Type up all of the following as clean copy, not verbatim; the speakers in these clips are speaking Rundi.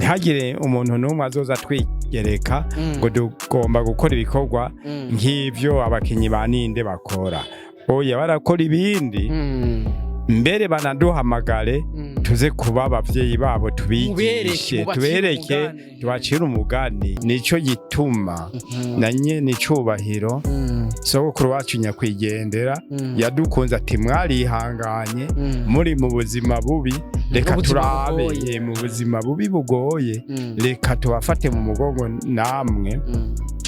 ntihagire umuntu n'umwe azoza twigereka ngo tugomba gukora ibikorwa nk'ivyo abakinyi ba Ninde bakora. Oya barakora ibindi mbere banaduhamagare tuze kuba abavyeyi babo tubigishe tubereke tubacira umugani. Nico gituma nanye nicubahiro sogokuru wacu nyakwigendera yadukunze ati mwarihanganye muri mu buzima bubi, reka turabe mu buzima bubi bugoye, reka tubafate mu mugongo namwe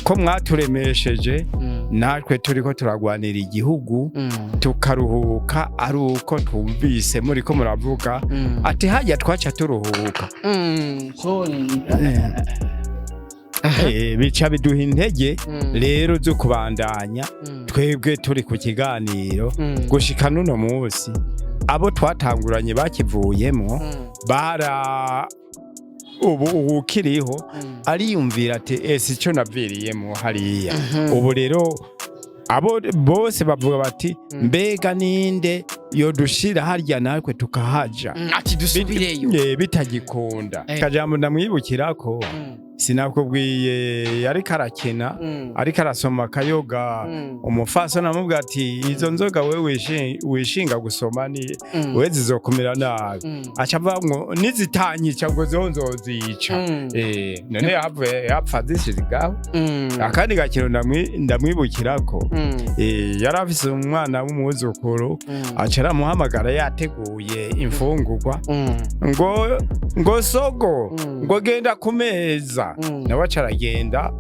ko mwaturemesheje natwe turiko turagwanira igihugu tukaruhuka ari uko twumvise muri ko muravuga ati hajya twaca turuhuka. Bica biduha intege rero zo kubandanya twebwe turi ku kiganiro gushika nuno munsi. Abo twatanguranye bakivuyemo bara ubu ukiriho ariyumvira ati ese ico naviriyemo hariya. Ubu rero abo bose bavuga bati mbega Ninde yodushira harya natwe tukahaja ati dusubireyo bitagikunda. Kajambo ndamwibukirako sinakubwiye yari karakina ariko arasoma kayoga umufaso namubwira ati izo nzoga wewe wishinga gusoma ni we zizokumira nabi. Acavamwo nizitanyica ngo zonzozica. None yapfa zishigaho. Akandi gakino ndamwibukirako yarafise umwana w'umwuzukuru acara muhamagara yateguye imfungurwa ngo sogo ngo genda kumeza. Nawe acaragenda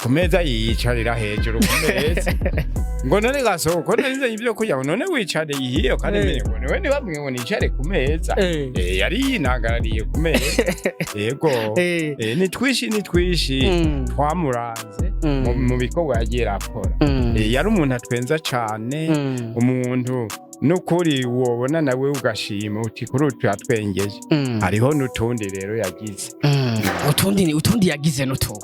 ku meza yiyicarira hejuru ku meza ngo none gasoko narize ibyo kurya none wicare yihiyo kandi menye ngo niwe nibamwe ngo nicare ku meza. Yari yinagarariye ku meza. Yego nitwishi twamuranze mu bikorwa yagiye akora. Yari umuntu atwenza cane, umuntu nukuri wobona nawe ugashima uti kuri utu yatwengeje. Hariho n'utundi rero yagize utundi yagize nuto.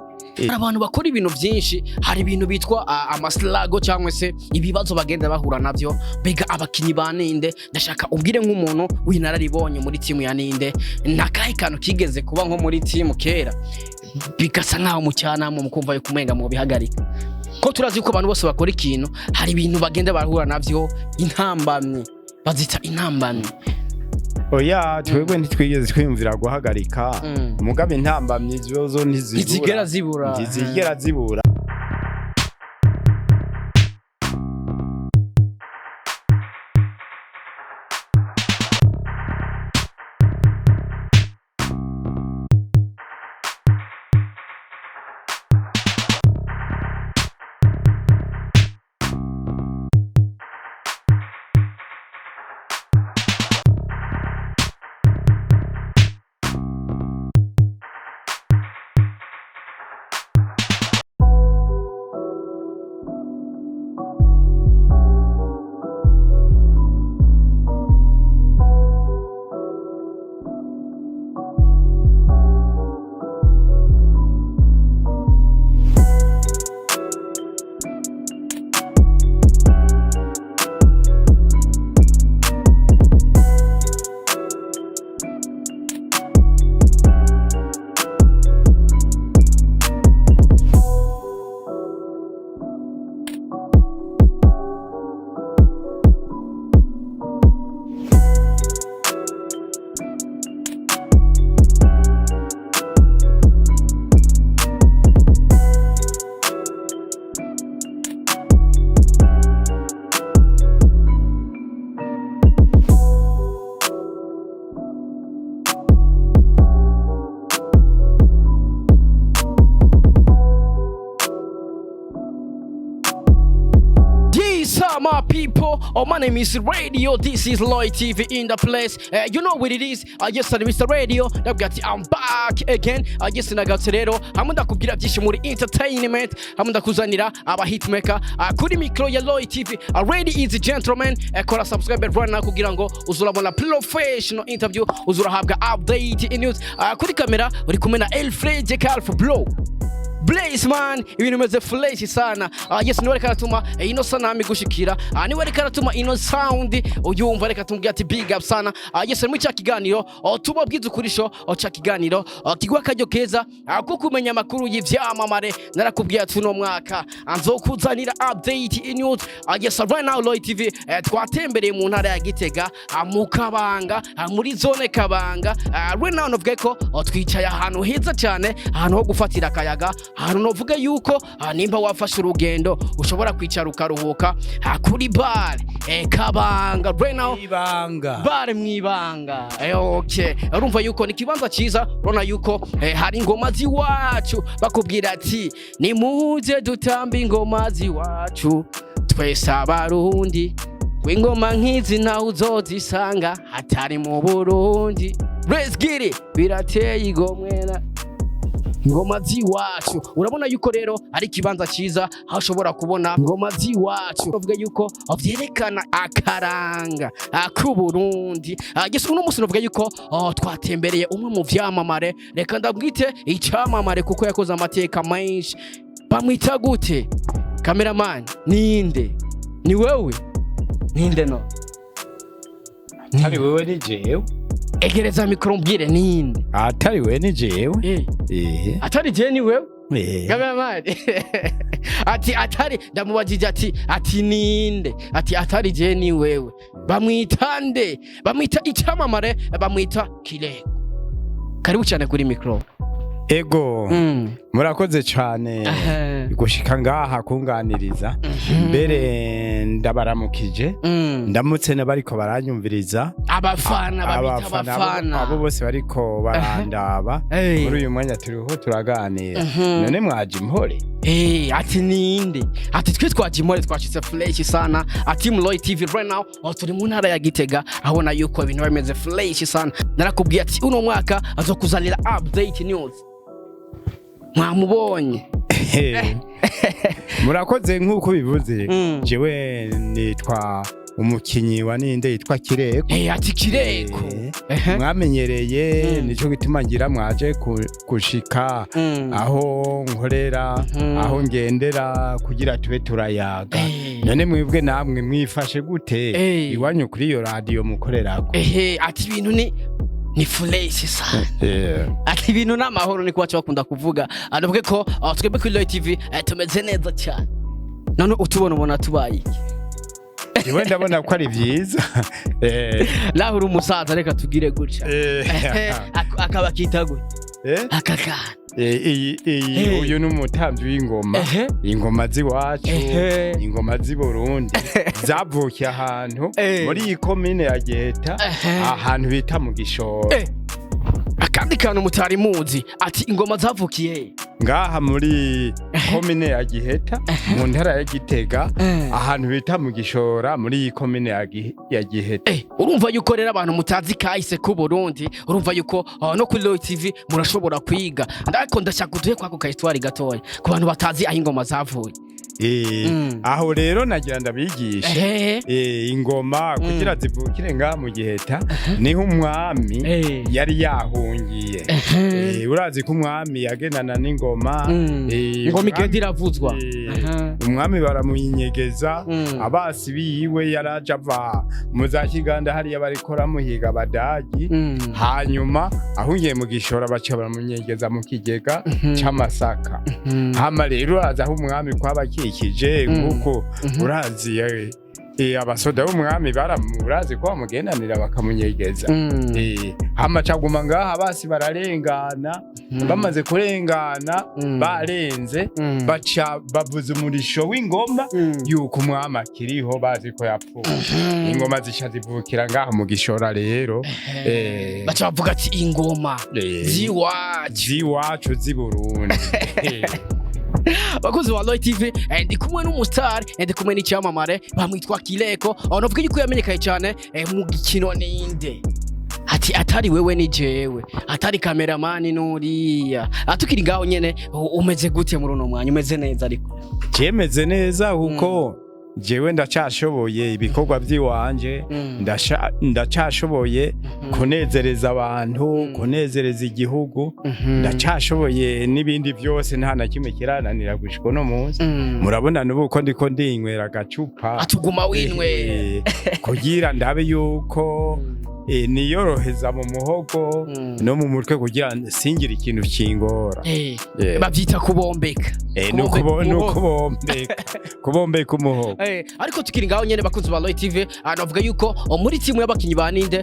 Abantu bakora ibintu byinshi, hari ibintu bitwa amaslago cyangwa se ibibazo bagenda bahura navyo. Bega abakinyi ba Ninde ndashaka ubwire nk'umuntu w'inararibonye muri timu ya Ninde nakahe kantu kigeze kuba nko muri timu kera bigasa nkaho mucyana mu kumva yo kumenga mu bihagarika ko turazi ko abantu bose bakora ikintu hari ibintu bagenda bahura navyo intambamye bazita intambamye. Oya twebwe ntitwigeze twiyumvira guhagarika mugabe intambamye zo ntizigera zibura. My people, my name is Radio. This is Loy TV in the place. You know what it is. Yes, Mr. Radio. I'm back again. Yes, nagatse rero. Hamunda kubwira byinshi muri entertainment. Hamunda kuzanira aba hitmaker. Kuri micro ya Loy TV. Ready is gentlemen. Kora subscribe right now kugira ngo uzurabona professional interview, uzurahabwa update in news. Kuri kamera uri kumena Alfred Calf Bro. Blaze man ibintu bimeze fresh sana. Yes niwe reka natuma ino sanami gushikira. Niwe reka natuma ino sound uyumva reka tumbwira ati big up sana. Yes mu cya kiganiro tubabwiza ukurisho cya kiganiro kigwa kajyo keza ko kumenya makuru y'ivyamamare narakubwiye ati uno mwaka nzokuzanira update news. Yes right now Loy TV twatembereye mu ntara ya Gitega mu Kabanga muri zone Kabanga. Right now novuga ko twicaye ahantu heza cyane, ahantu ho gufatira akayaga, ahantu novuga yuko nimba wafashe urugendo ushobora kwicara ukaruhuka kuri bar Kabanga right now bar mwibanga. Okay urumva yuko ni kibanza cyiza, urona yuko hari ingoma ziwacu bakubwira ati ni muje dutamba ingoma ziwacu twese abarundi, w'ingoma nk'izi nawe uzozisanga hatari mu Burundi. Let's get it, birateye igomwena ingoma ziwacu. Urabona yuko rero ari kibanza cyiza aho ushobora kubona ingoma ziwacu, uvuga yuko vyerekana akaranga ku Burundi. Gese uno musi uvuga yuko twatembereye umwe mu vyamamare, reka ndabwite icyamamare kuko yakoze amateka menshi. Bamwita gute? Cameraman ninde? Ni wewe? Ninde no? Atari wewe ni jewe. Egereza mikro mbwire ninde? Atari wewe ni jewe. Atari je ni wewe? Cameraman. Ati atari ndamubajije ati ninde? Ati atari je ni wewe. Bamwitande, bamwita icyamamare, bamwita Kirego. Karibu cyane kuri mikro. Ego murakoze cyane gushika ngaha kunganiriza. Mbere ndabaramukije, ndamutse nabariko baranyumviriza, abafana babita abafana abo bose bariko barandaba muri uyu mwanya turiho turaganira. None mwaje impore? Ati ninde? Ati twe twaje impore, twashitse fresh sana. Ati Loy TV right now turi mu ntara ya Gitega, abona yuko ibintu bimeze fresh sana. Narakubwiye ati uno mwaka azokuzanira update news. Mwamubonye? Murakoze nkuko bivuze. Jewe nitwa umukinyi wa Ninde yitwa Kirego. Ati Kirego mwamenyereye nico gituma ngira mwaje kushika aho nkorera, aho ngendera kugira tube turayaga. None mwibwe namwe mwifashe gute iwanyu kuri iyo radio mukorerako? Ati ibintu ni fresh sana. Ati ibintu n'amahoro ni kwacu bakunda kuvuga. Aravuga ko twebwe kuri Loy TV tumeze neza cyane. None ubona tubaye iki? Iwe ndabona ko ari byiza. Naho uri umusaza reka tugire gutya. Akaba kitagwe. Akakana. Uyu n'umutamvyi w'ingoma, ingoma ziwacu, ingoma z'i Burundi zavukiye ahantu muri iyi komine ya Giheta, ahantu bita mu Gishoro. Akandi kantu mutari muzi, ati ingoma zavukiye ngaha muri komine ya Giheta mu ntara ya Gitega, ahantu bita mu Gishora muri iyi komine ya Giheta. Urumva yuko rero abantu mutazi kahise ku Burundi, urumva yuko no kuri Loy TV murashobora kwiga. Ndako ndashaka uduhe kwako ka histoire gatoya ku bantu batazi aho ingoma zavuye. Aho rero nagira ndabigisha ingoma kugira zivukire ngaha mu Giheta niho umwami yari yahungiye. Urazi ko umwami yagenana n'ingoma, ingoma igenda iravuzwa, umwami baramuyinyegeza, abasi biwe yaraje ava mu za Kiganda hariya barikora muhiga Abadagi, hanyuma ahungiye mu Gishora baca baramunyegeza mu kigega c'amasaka. Hama rero uraza aho umwami kwabakikije nguko urazi abasoda b'umwami baramurazi ko bamugendanira bakamunyegeza. Hama caguma ngaha basi bararengana, bamaze kurengana barenze baca bavuza umurisho w'ingoma yuko umwami akiriho, bazi ko yapfuye. Ingoma zica zivukira ngaha mu Gishora rero. Baca bavuga ati ingoma ziwacu z'i Burundi. Bakozi wa Loy TV ndi kumwe n'umustar, ndi kumwe n'icyamamare bamwitwa Kirego. Navuga yuko yamenyekaye cyane mu Bigikino Ninde. Ati atari wewe ni jewe, atari cameraman nuriya. Atukiri ngaho nyene umeze gute muri uno mwanya? Umeze neza ariko? Cemeze neza kuko jewe ndacashoboye ibikorwa by'iwanje ndacashoboye kunezereza abantu kunezereza igihugu ndacashoboye n'ibindi byose nta na kimwe kirananira gushika no munsi murabona nuko ndiko ndinywera agacupa atuguma winwe kugira ndabe yuko niyoroheza mu muhogo no mu mutwe kugira singira ikintu kingora bavyita kubombeka kubombeka umuhogo ariko tukiri ngaho nyene bakunzi ba Roy TV navuga yuko muri timu y'abakinyi ba Ninde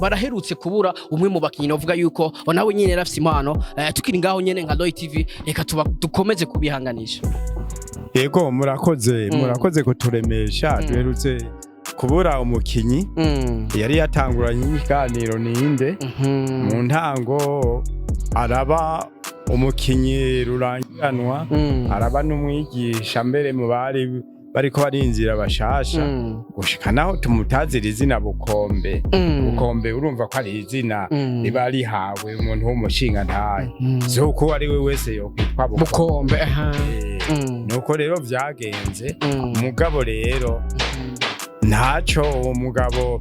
baraherutse kubura umwe mu bakinyi navuga yuko nawe nyene yarafise impano tukiri ngaho nyene nka Roy TV reka dukomeze kubihanganisha yego murakoze kuturemesha duherutse kubura umukinyi yari yatanguranye n'ikiganiro Ninde mu ntango araba umukinyi rurangiranwa araba n'umwigisha mbere mu bari bariko barinzira bashasha gushika naho tumutazira izina Bukombe urumva ko ari izina riba rihawe umuntu w'umushinga ntaye zoko ari we wese yokwitwa Bukombe nuko rero vyagenze umugabo rero ntaco umugabo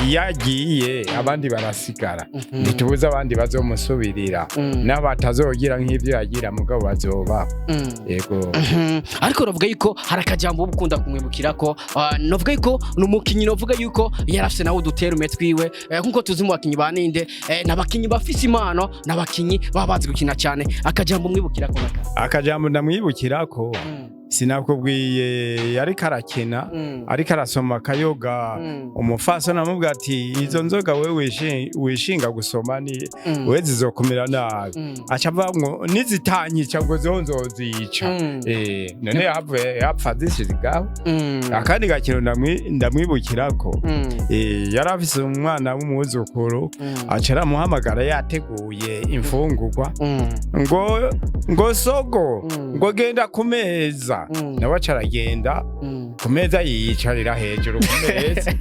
yagiye abandi barasigara ntitubuze abandi bazomusubirira n'abatazogira nk'ivyo yagira mugabo bazoba yego ariko navuga yuko hari akajambo bukunda kumwibukira ko navuga yuko n'umukinyi navuga yuko yarafise nawe udutera umetwiwe nkuko tuzi mu bakinyi ba Ninde n'abakinyi bafise impano n'abakinyi babazi gukina cyane akajambo mwibukira ko akajambo ndamwibukira ko sinakubwiye yariko arakina ariko arasoma akayoga umufaso namubwira ati izo nzoga wewe wishinga gusoma ni we zizokumira nabi acavamwo nizitanyica ngo zonzozica none yapfa zishigaho akandi gakino ndamwibukirako yarafise umwana w'umwuzukuru acara muhamagara yateguye imfungurwa ngo sogo ngo genda ku meza nawe acaragenda ku meza yiyicarira hejuru ku meza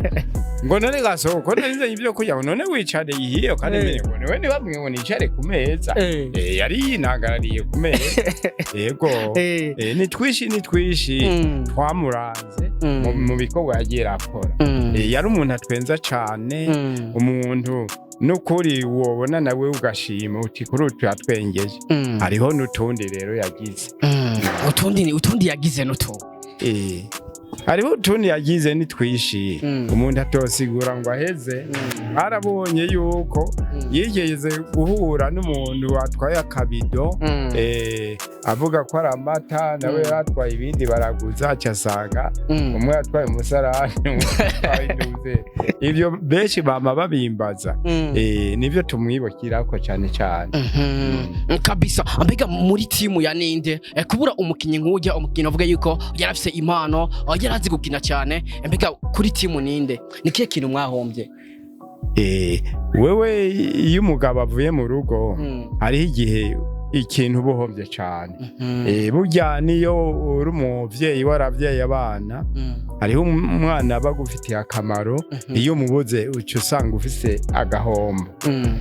ngo none gasoko narize ibyo kurya none wicare yihiyo kandi menye ngo niwe nibamwe ngo nicare ku meza yari yinagarariye ku meza yego nitwishi twamuranze mu bikorwa yagiye akora yari umuntu atwenza cane umuntu nukuri wobona nawe ugashima uti kuri utu yatwengeje hariho n'utundi rero yagize utundi yagize nuto hariho utundi yagize nitwishi umuntu atosigura ngo aheze arabonye yuko yigeze guhura n'umuntu watwaye akabido avuga ko ari amata nawe yatwaye ibindi baraguza cyasanga umwe yatwaye umusarani ibyo benshi bama babimbaza nivyo tumwibukirako cyane cyane kabisa ambega muri timu ya Ninde kubura umukinyi nk'ujya umukinyi avuga yuko yarafise impano yarazi gukina cyane mbega kuri timu Ninde nikiye kintu mwahombye wewe iyo umugabo avuye mu rugo hariho igihe ikintu buhombye cyane burya niyo uri umuvyeyi waravyeyi abana hariho umwana bagufitiye akamaro iyo umubuze uca usanga ufise agahombo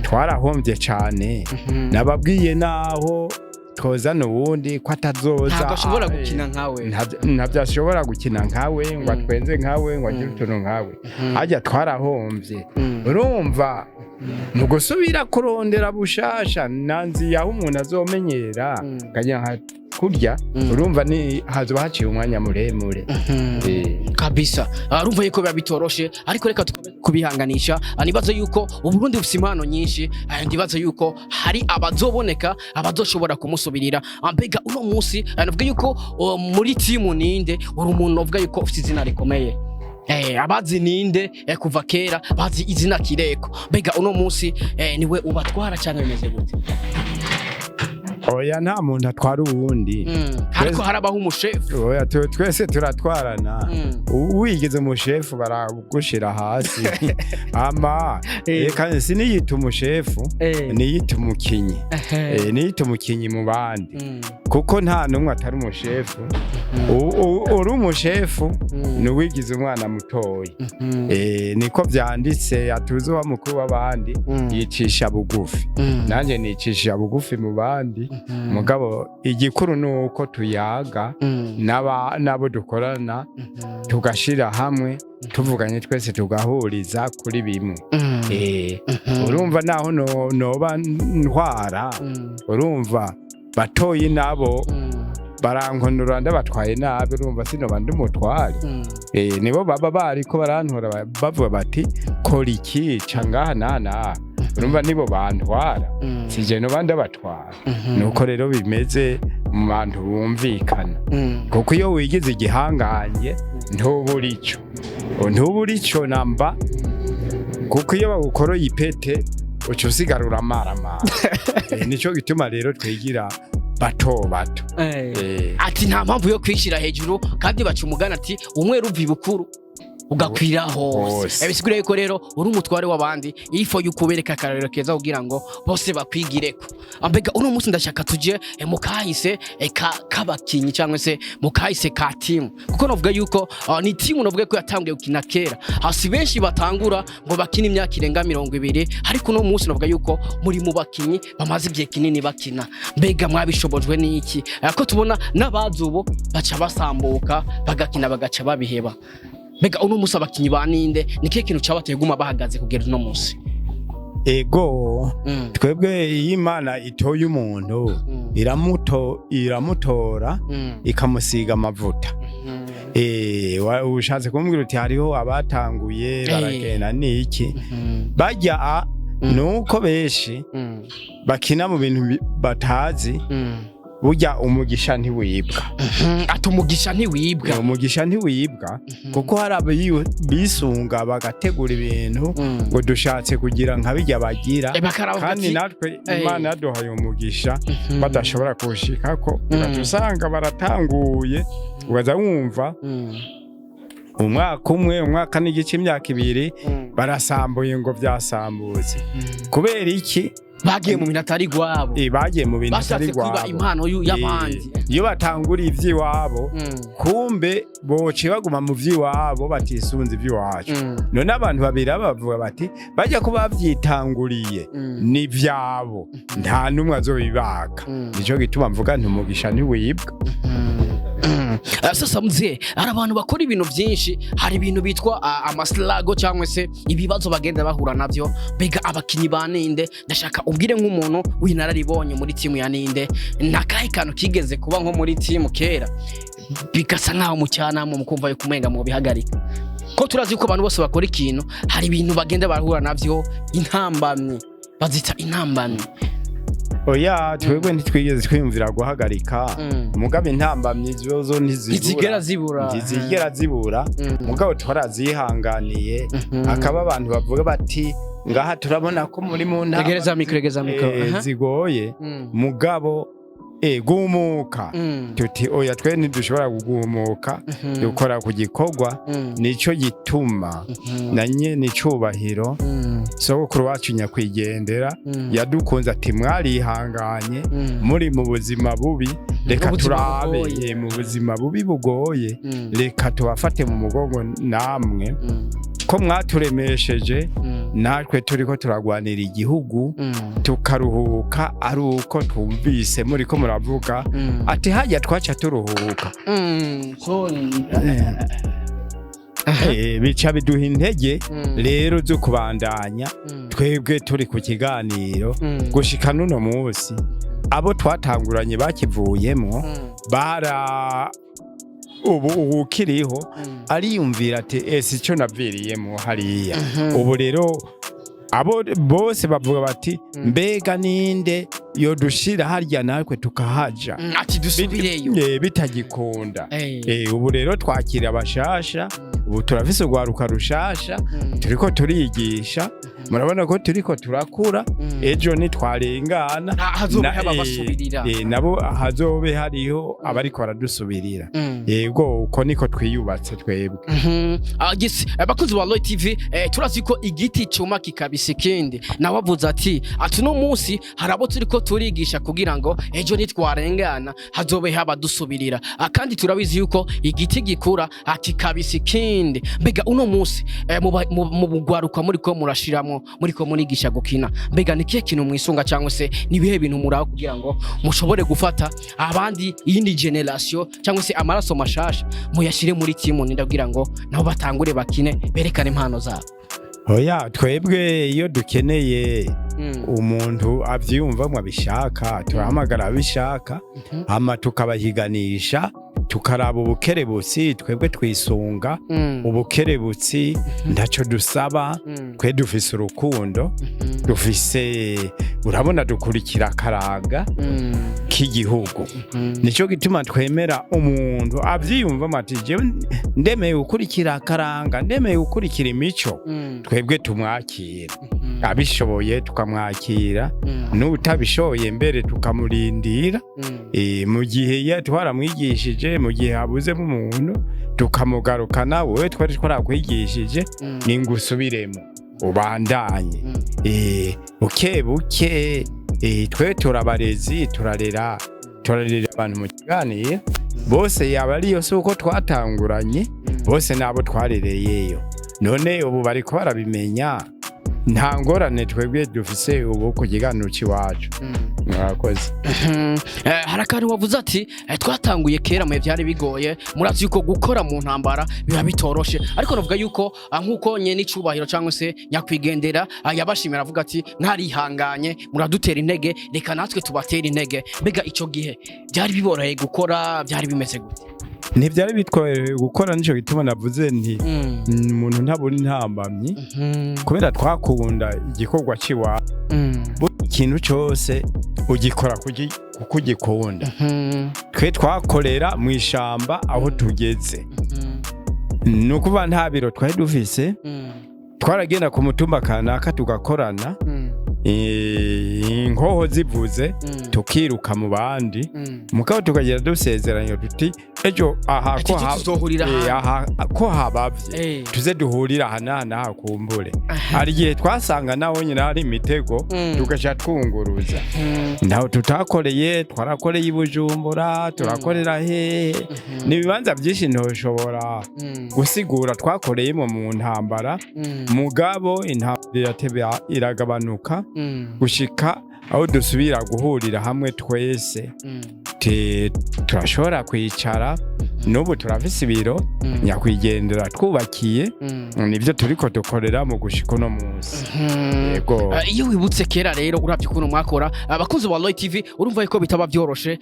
twarahombye cyane nababwiye naho tozana uwundi ko atazoza ntabwo ashobora gukina nkawe ntabyo ashobora gukina nkawe ngo atwenze nkawe ngo agire utuntu nkawe hajya twarahombye urumva mu gusubira kurondera bushasha nanzi yaho umuntu azomenyera kajya kurya urumva ni hazoba haciye umwanya muremure kabisa urumva yuko biba bitoroshe ariko reka kubihanganisha nibaza yuko uburundi bufite impano nyinshi ndibaza yuko hari abazoboneka abazoshobora kumusubirira mbega uno munsi navuga yuko muri timu Ninde uri umuntu navuga yuko ufite izina rikomeye abazi Ninde kuva kera bazi izina Kireko mbega uno munsi niwe ubatwara cyangwa bimeze gute oya nta muntu atwara uwundi ariko harabaho umushefu oya twese turatwarana wigeze umushefu baragushira hasi ama kandi siniyita umushefu niyita umukinyi niyita umukinyi mu bandi kuko nta numwe atari umushefu uri umushefu nuwigize umwana mutoyi niko vyanditse atuzi wa mukuru w'abandi yicisha bugufi nanje nicisha bugufi mu bandi mugabo igikuru nuko tuyaga nabo dukorana tugashira hamwe tuvuganye twese tugahuriza kuri bimwe urumva naho noba ntwara urumva batoyi nabo barankonora ndabatwaye nabi urumva sinoba ndumutwari nibo baba bariko barantora bavuga bati kora iki cangaha nana urumva nibo bantwara sije no bandi batwara nuko rero bimeze mu bantu bumvikana kuko iyo wigize igihanganye ntuburico namba kuko iyo bagukoroye ipete uca usigarura amaramara nico gituma rero twigira bato ati nta mpamvu yo kwishira hejuru kandi baca umugana ati umwe ruvi bukuru ugakwira hose bisigura yuko rero uri umutware w'abandi ifo yukubereka akarero keza kugira ngo bose bakwigireko ambega uno munsi ndashaka tuje mukahise kabakinyi cyangwa se mukahise ka team kuko novuga yuko ni team novuga ko yatangiye gukina kera hasi benshi batangura ngo bakina imyaka irenga 20 ariko uno munsi novuga yuko muri mu bakinyi bamaze igihe kinini bakina mbega mwabishobojwe n'iki ko tubona n'abazubo baca basambuka bagakina bagaca babiheba Bega uno musi abakinyi ba Ninde niki kintu cabateye guma bahagaze kugera uno musi ego twebwe Imana itoye umuntu iramutora ikamusiga amavuta ushatse kumbwira uti hariho abatanguye baragenda niki bajya nuko beshi bakina mu bintu batazi burya umugisha ntiwibwa umugisha ntiwibwa kuko hari bisunga bagategura ibintu ngo dushatse kugira nka bijya bagira kandi natwe Imana yaduhaye umugisha badashobora kushikako ugasanga baratanguye ugaza wumva umwaka n'igice imyaka 2 barasambuye ngo byasambutse kubera iki bagiye mu bintu atari gwabo bagiye mu bintu atari gwabo bashatse kwiba impano y'abandi iyo batangura ivy'iwabo kumbe boce baguma mu vy'iwabo batisunze ivy'iwacu none abantu babiri bavuga bati bajya kuba bavyitanguriye ni vyabo nta numwe azobibaka nico gituma mvuga nti umugisha ntiwibwa sasa mzee ari abantu bakora ibintu byinshi hari ibintu bitwa amaslago cyangwa se ibibazo bagenda bahura navyo bega abakinyi ba Ninde ndashaka ubwire nk'umuntu winararibonye muri timu ya Ninde nakahe kantu kigeze kuba nko muri timu kera bigasa nkaho mucyana mu kumva yo kumenga mu bihagarika ko turazi ko abantu bose bakora ikintu hari ibintu bagenda bahura navyo intambamye bazita intambamye oya twebwe ntitwigeze twiyumvira guhagarika mugabe intambamye zozo ntizigera zibura mugabo twarazihanganiye akaba abantu bavuga bati ngaha turabona ko muri mu ntambamye tegeza mikro zigoye mugabo gumuka tuti oya twe ntidushobora kugumuka dukora ku gikorwa nico gituma nanye nicubahiro sogokuru wacu nyakwigendera yadukunze ati mwarihanganye muri mu buzima bubi reka turabe mu buzima bubi bugoye reka tubafate mu mugongo namwe ko mwaturemesheje natwe turiko turagwanira igihugu tukaruhuka ari uko twumvise muri ko muravuga ati hajya twaca turuhuka bica biduha intege rero zo kubandanya twebwe turi ku kiganiro gushika nuno munsi abo twatanguranye bakivuyemo bara ubu kiriho ariyumvira ati ese cyo naviriyemo hariya ubu rero abo bose bavuga bati mbega Ninde yo dushira harya natwe tukahaja ati dusubireyo bitagikunda ubu rero twakira abashasha ubu turafise urwaruka rushasha turiko turigisha murabona ko turiko turakura ejo nitwarengana nabo hazobe hariho abariko baradusubirira yego uko niko twiyubatse twebwe abakozi ba Roy TV turazi ko igiti cyuma kikabise kindi nawavuze ati no munsi harabo turiko turigisha kugira ngo ejo nitwarengana hazobe haba dusubirira kandi turabizi yuko igiti gikura kikabise kindi mbega uno munsi mu bugwaruka muri ko murashiramo mucamwo muriko murigisha gukina mbega nikihe kintu mwisunga cyangwa se nibihe bintu muraho kugira ngo mushobore gufata abandi iyindi generation cyangwa se amaraso mashasha muyashire muri timu ndabwira ngo nabo batangure bakine berekane impano zabo. Oya twebwe iyo dukeneye umuntu avyumva abishaka turahamagara abishaka hama tukabahiganisha tukaraba ubukerebutsi twebwe twisunga ubukerebutsi ndaco dusaba twe dufise urukundo dufise urabona dukurikira karanga k'igihugu nico gituma twemera umuntu avyiyumva ati jewe ndemeye gukurikira karanga ndemeye gukurikira imico twebwe tumwakira abishoboye tukamwakira n'utabishoboye mbere tukamurindira mu gihe twaramwigishije mu gihe habuzemo umuntu tukamugarukana wowe twari twarakwigishije ningusubiremo ubandanye buke twe turabarezi turarera abantu mu kiganiro bose yaba ariyo suko twatanguranye bose nabo twarereyeyo none ubu bariko barabimenya nta ngorane twebwe dufise ubu ku kiganiro cy'iwacu mwakoze. Hari akantu wavuze ati twatanguye kera mu byari bigoye murazi yuko gukora mu ntambara biba bitoroshe ariko navuga yuko nkuko nyene icubahiro cyangwa se nyakwigendera yabashimira avuga ati ntarihanganye muradutera intege reka natwe tubatera intege mbega ico gihe byari biboroheye gukora byari bimeze gute? Ntibyari bitwaye gukora nico gituma navuze nti umuntu ntabona intambamyi kubera twakunda igikorwa ciwa ikintu cyose ugikora kugikunda twe twakorera mu ishamba aho tugeze nukuba nta biro twari dufise twaragenda ku mutumba kanaka tugakorana inkoho zivuze tukiruka mu bandi mukabo tukagira dusezeranya tuti ejo aha ko habavye tuze duhurira hana hakumbure hari gihe twasanga naho nyina hari imitego tugaca twunguruza naho tutakoreye twarakoreye ibujumbura turakorera he nibibanza byinshi ntoshobora gusigura twakoreyemo mu ntambara mugabo intambara iragabanuka gushika aho dusubira guhurira hamwe twese turashobora kwicara n'ubu turafise ibiro nyakwigendera twubakiye nivyo turiko dukorera mu gushika no munsi. Yego iyo wibutse kera rero uravye ukuntu mwakora abakunzi ba Roy TV urumva yuko bitaba byoroshe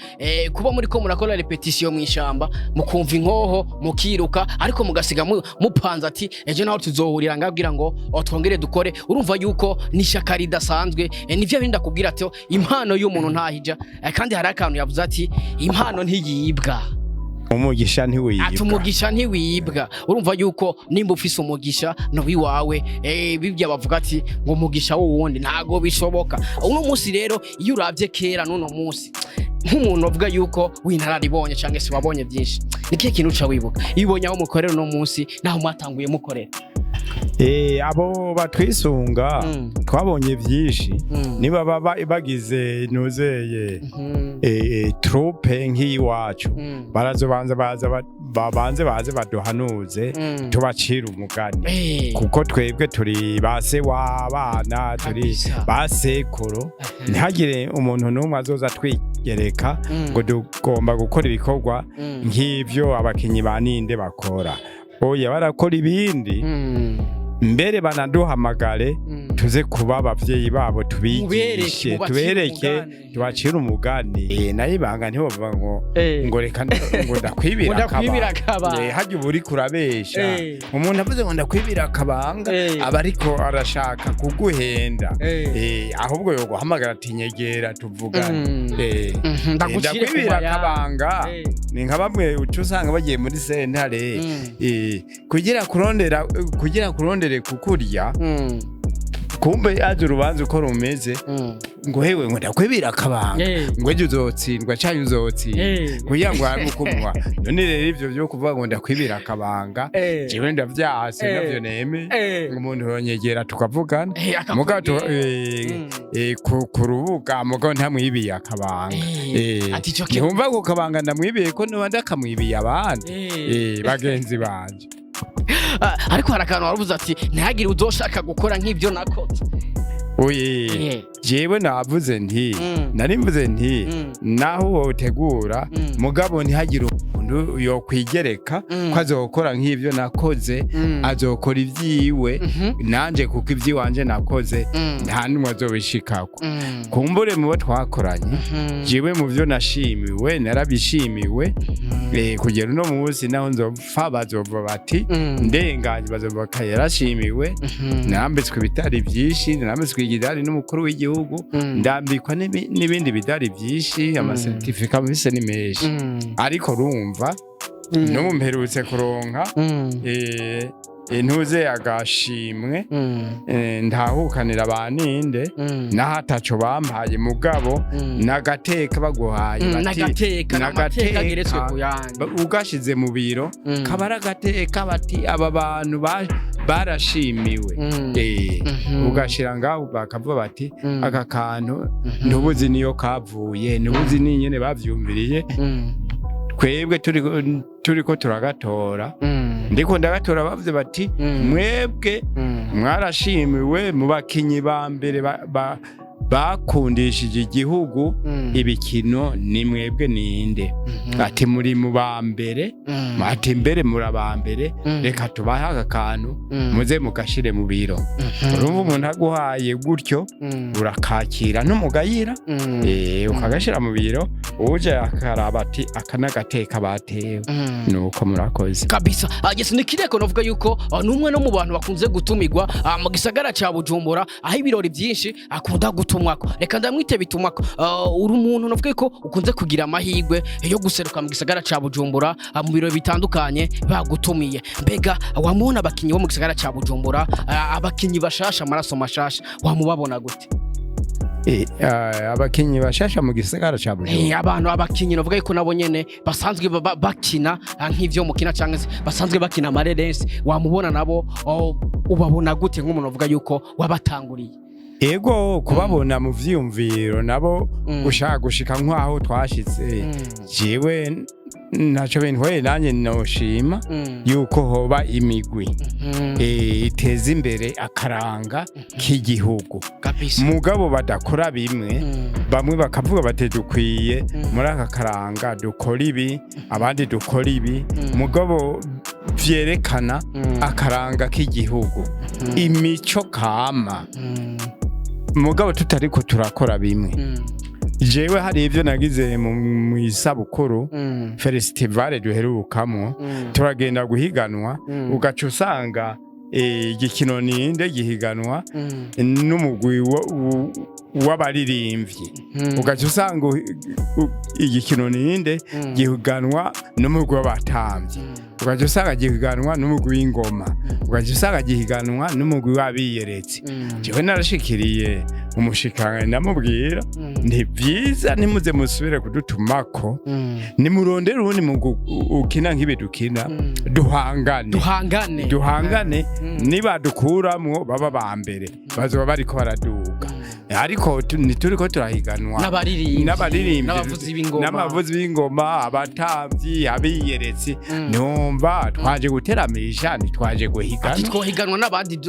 kuba muri ko murakora repetition mu ishamba mukumva inkoho mukiruka ariko mugasiga mupanza ati ejo naho tuzohurira ngabwira ngo twongere dukore urumva yuko ni shaka ridasanzwe nivyo binda kubwira ati impano y'umuntu ntahija kandi hari akantu yavuze ati impano ntiyibwa umugisha ntiwibwa atumugisha ntiwibwa urumva yuko nimba ufise umugisha no wiwawe bibya bavuga ati ngo umugisha wundi ntago bishoboka uno munsi rero iyo uravye kera nuno munsi nk'umuntu avuga yuko winararibonye cyangwa se wabonye byinshi nikihe kintu uca wibuka ibonye aho mukorera no munsi naho mwatanguye mukorera abo batwisunga twabonye byinshi niba bagize nuzeye troupe nk'iwacu barazobanza baze baduhanuze tubacira umugani kuko twebwe turi base w'abana turi basekuru ntihagire umuntu n'umwe azoza twigereka ngo tugomba gukora ibikorwa nk'ivyo abakinyi ba Ninde bakora oya barakora ibindi mbere banaduhamagare tuze kuba abavyeyi babo tubigishe tubereke tubacira umugani nayibanga ntibo ngo reka ngo ndakwibira akabanga hajya uburi kurabesha umuntu avuze ngo ndakwibira akabanga aba ariko arashaka kuguhenda ahubwo yo guhamagara ati nyegera tuvugane ndakwibira akabanga ni nka bamwe ucusanga bagiye muri sentare kugira kurondere kukurya kumbe yaje urubanza uko rumeze ngo hewe ngo ndakwibira akabanga ngo ejo uzotsindwa cyane uzotsindwa kugira ngo hamukumwa none rero ivyo byo kuvuga ngo ndakwibira akabanga jewe ndavyase navyo neme ngo umuntu yonyegera tukavugana mugato kurubuga mugato ntamwibiye akabanga ntumva ko kabanga ndamwibiye ko no ndakamwibiye abandi bagenzi banje ariko hari akantu waravuze ati ntihagire uzoshaka gukora nk'ibyo nakoze. Oye, jewe navuze nti narimvuze nti naho wotegura mugabo ntihagire umuntu yo kwigereka ko azokora nk'ivyo nakoze, azokora ivyiwe nanje kuko ivyiwanje nakoze nta numwe azobishikako. Kumbure mu bo twakoranye jewe mu vyo nashimiwe narabishimiwe, kugera uno munsi naho nzopfa bazova bati ndenganye, bazova yarashimiwe, nambitswe ibitari vyinshi, nambitswe igidari n'umukuru w'igihugu, ndambikwa n'ibindi bidari vyinshi, amasertifika bise ni menshi. Ariko urumva no mperutse kuronka intuze agashimwe ndahukanira abaninde nahataco bampaye mugabo nagateka baguhaye bati nagateka geretswe kuyandi ugashize mu biro kabara gateka bati aba bantu barashimiwe ugashira ngaho bakavuga bati aka kantu ntubuzi niyo kavuye, ntubuzi ninyene bavyumviriye, twebwe turiko turagatora, ndiko ndagatora bavuze bati mwebwe mwarashimiwe mu bakinyi ba mbere bakundishije igihugu ibikino, ni mwebwe ninde? Ati muri mu ba mbere, ati mbere murabambere, reka tubahe aka kantu muze mugashire mu biro. Urumva umuntu aguhaye gutyo urakakira n'umugayira, ukagashira mu biro, uje akaraba ati akanagateka batewe. Nuko murakoze kabisa. Agese nikireko novuga yuko numwe no mu bantu bakunze gutumigwa mu gisagara ca Bujumbura, aho ibirori byinshi akunda gutumwako. Reka ndamwite bitumwako. Uri umuntu novuga ko ukunze kugira amahirwe yo guseruka mu gisagara ca Bujumbura mu birori bitandukanye bagutumiye. Mbega wamubona abakinyi bo mu gisagara ca Bujumbura, abakinyi bashasha, amaraso mashasha, wamubabona gute? Abakinyi bashasha mu gisagara ca Bujumbura, abantu abakinyi novuga ko nabo nyene basanzwe bakina nk'ivyo mukina canke basanzwe bakina amarerensi, wamubona nabo ubabona gute nk'umuntu novuga yuko wabatanguriye? Ego kubabona mu vyiyumviro nabo gushaka gushika nk'aho twashitse, jewe naco bintwaye nanye noshima yuko hoba imigwi iteza imbere akaranga k'igihugu. Mugabo badakora bimwe, bamwe bakavuga bati dukwiye muri aka karanga dukora ibi, abandi dukora ibi, mugabo vyerekana akaranga k'igihugu, imico kama, mugabo tutariko turakora bimwe. Jewe hari ivyo nagize mu isabukuru festival duherukamo, turagenda guhiganwa, ugaca usanga igikino ninde gihiganwa n'umugwi w'abaririmbyi, ugaca usanga igikino ninde gihiganwa n'umugwi w'abatambyi, ugaca usanga gihiganwa n'umugwi w'ingoma, ugaca usanga gihiganwa n'umugwi w'abiyeretse. Jewe narashikiriye umushikanga ndamubwira nti byiza nimuze musubire kudutumako, nimurondere ubundi ukina nk'ibi dukina, duhangane niba dukuramwo baba ba mbere bazoba bariko baraduga. Ariko nituriko turahiganwa n'abaririmbyi n'abavuzi b'ingoma, abatambyi, abiyeretse, numva twaje guteramisha, ntitwaje guhiganwa n'abandi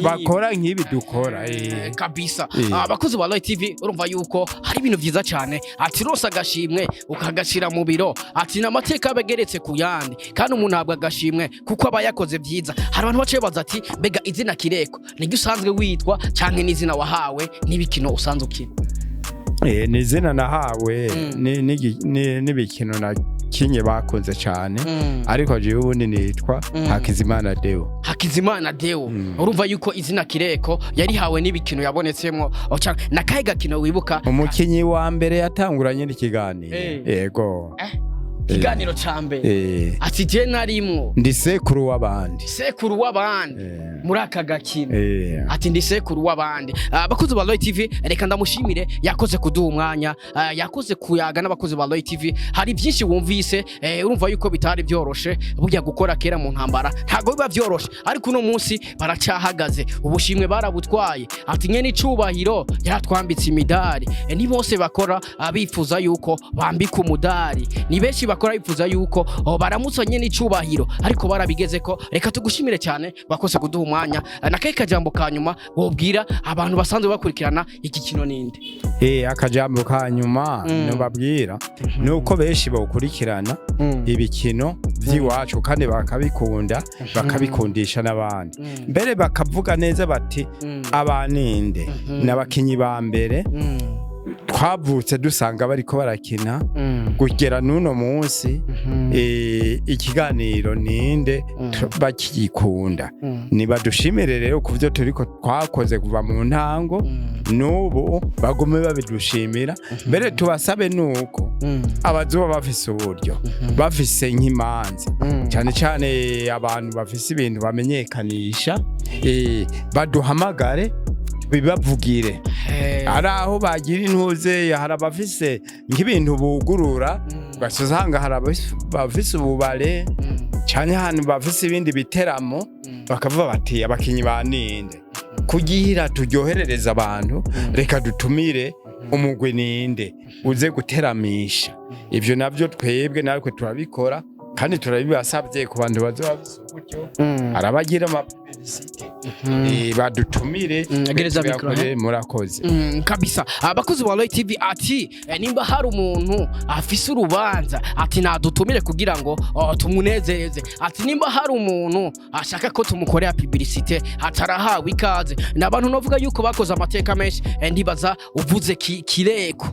bakora nk'ibi dukora. Kabisa. Abakozi ba Live TV urumva yuko hari ibintu vyiza cyane, ati rose agashimwe ukagashira mu biro, ati n'amateka abegeretse ku yandi, kandi umuntu ntabwo agashimwe kuko aba yakoze vyiza. Hari abantu baciye baza ati mbega izina Kireko niryo usanzwe witwa canke n'izina wahawe n'ibikino usanzwe ukina? Ni izina nahawe n'ibikino nakinye bakunze cyane, ariko jewe ubundi nitwa Hakizimana Deo. Hakizimana Deo. Urumva yuko izina Kireko yarihawe n'ibikino yabonetsemwo, na kahe gakino wibuka? Umukinyi wa mbere yatanguranye n'ikiganiro. Yego. Kiganiro cambe ati je narimwo ndi sekuru w'abandi muri aka gakino, ati ndi sekuru w'abandi. Abakozi ba Live TV reka ndamushimire, yakoze kuduha umwanya, yakoze kuyaga n'abakozi ba Live TV. Hari byinshi wumvise, urumva yuko bitari byoroshe, burya gukora kera mu ntambara ntago biba byoroshe, ariko uno munsi baracahagaze, ubushimwe barabutwaye. Ati nye n'icubahiro yaratwambitse imidari, ni bose bakora abifuza yuko bambika umudari, ni benshi bakora bifuza yuko baramutsanye n'icubahiro ariko barabigeze ko reka tugushimire cyane bakose kuduha umwanya nakaye kajambo kanyuma wobwira abantu basanzwe bakurikirana iki kino ninde akajambo kanyuma no babwira nuko benshi bawukurikirana ibikino by'iwacu kandi bakabikunda bakabikundisha n'abandi mbere bakavuga neza bati abaninde n'abakinyi ba mbere twavutse dusanga bariko barakina kugera nuno munsi ikiganiro ninde bakikunda nibadushimire rero kuvyo turiko twakoze kuva mu ntango nubu bagume babidushimira mbere tubasabe nuko abazoba bafise uburyo bafise nk'imanzi cyane cyane abantu bafise ibintu bamenyekanisha baduhamagare bibavugire araho bagira intuze hari abafise nk'ibintu bugurura basuzanga hari abafise ububare cyane hano bafise ibindi biteramo bakavuga bati abakinyi baninde kugira turyoherereza abantu reka dutumire umugwi ninde uze guteramisha ivyo navyo twebwe natwe turabikora kandi turabibasabye ku bantu bazoba bisuburyo arabagira amapublicité badutumire agereza mikro murakoze kabisa abakozi ba Roy TV ati nimba hari umuntu afise urubanza ati nadutumire kugira ngo tumunezereze ati nimba hari umuntu ashaka ko tumukorera publicité atarahawe ikaze nabantu novuga yuko bakoze amateka menshi ndibaza uvuze kireko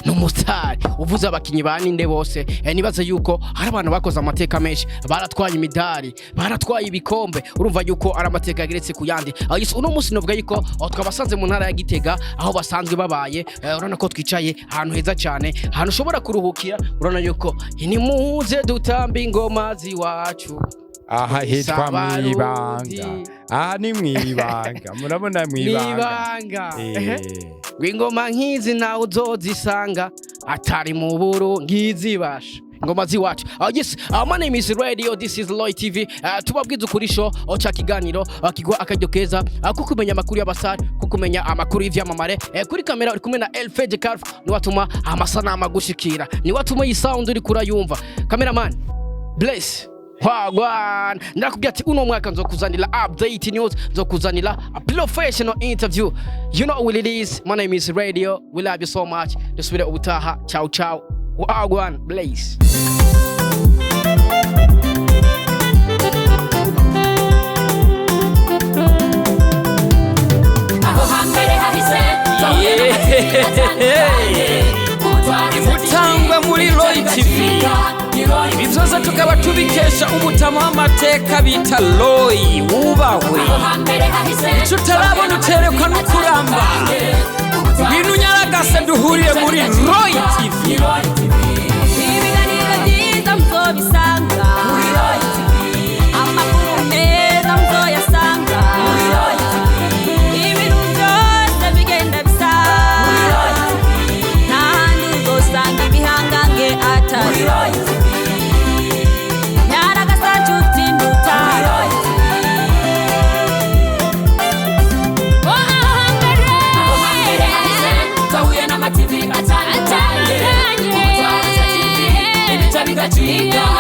n'umustari uvuze abakinyi baninde bose nibaza yuko hari abantu bakoze amateka menshi baratwaye imidari baratwaye ibikombe urumva yuko ari amateka ageretse kuyandi uno munsi novuga yuko twabasanze mu ntara ya Gitega aho basanzwe babaye urana ko twicaye ahantu heza cyane ahantu ushobora kuruhukira urana yuko ni muze dutamba ingoma ziwacu aha hitwa mwibanga ni mwibanga murabona mwibanga ingoma nkizi nawe uzozisanga atari mu buru ngizibasha ngoma ziwacu yes my name is Radio, this is Roy TV tubabwiza ukuri show ocha kiganiro akigwa akaryo keza kukumenya amakuru y'abasari kukumenya amakuru y'ivyamamare kuri kamera uri kumwe na Elfege Carf ni watuma amasana amagushikira ni watuma iyi sound uri kurayumva cameraman bless Wagwan ndakubwira ati uno mwaka nzokuzanira update news nzokuzanira a professional interview you know what it is. My name is Radio, we love you so much. Dusubire ubutaha ciao ciao. Wagwan blaze imutangwa muri Roy TV ibizoza tukaba tubikesha umutama w'amateka bita Roy wubahwe tutarabona uterekwa n'ukuramba bintu nyaragase duhuriye muri Roy TV ibiganiro byiza muzobisanga muri Roy TV amakuru meza muzoyasanga muri Roy TV ibintu byose bigenda bisa muri Roy TV n'ahandi uzosanga ibihangange atari Roy TV TV atandukanye, TV, ibitabo bigaciga.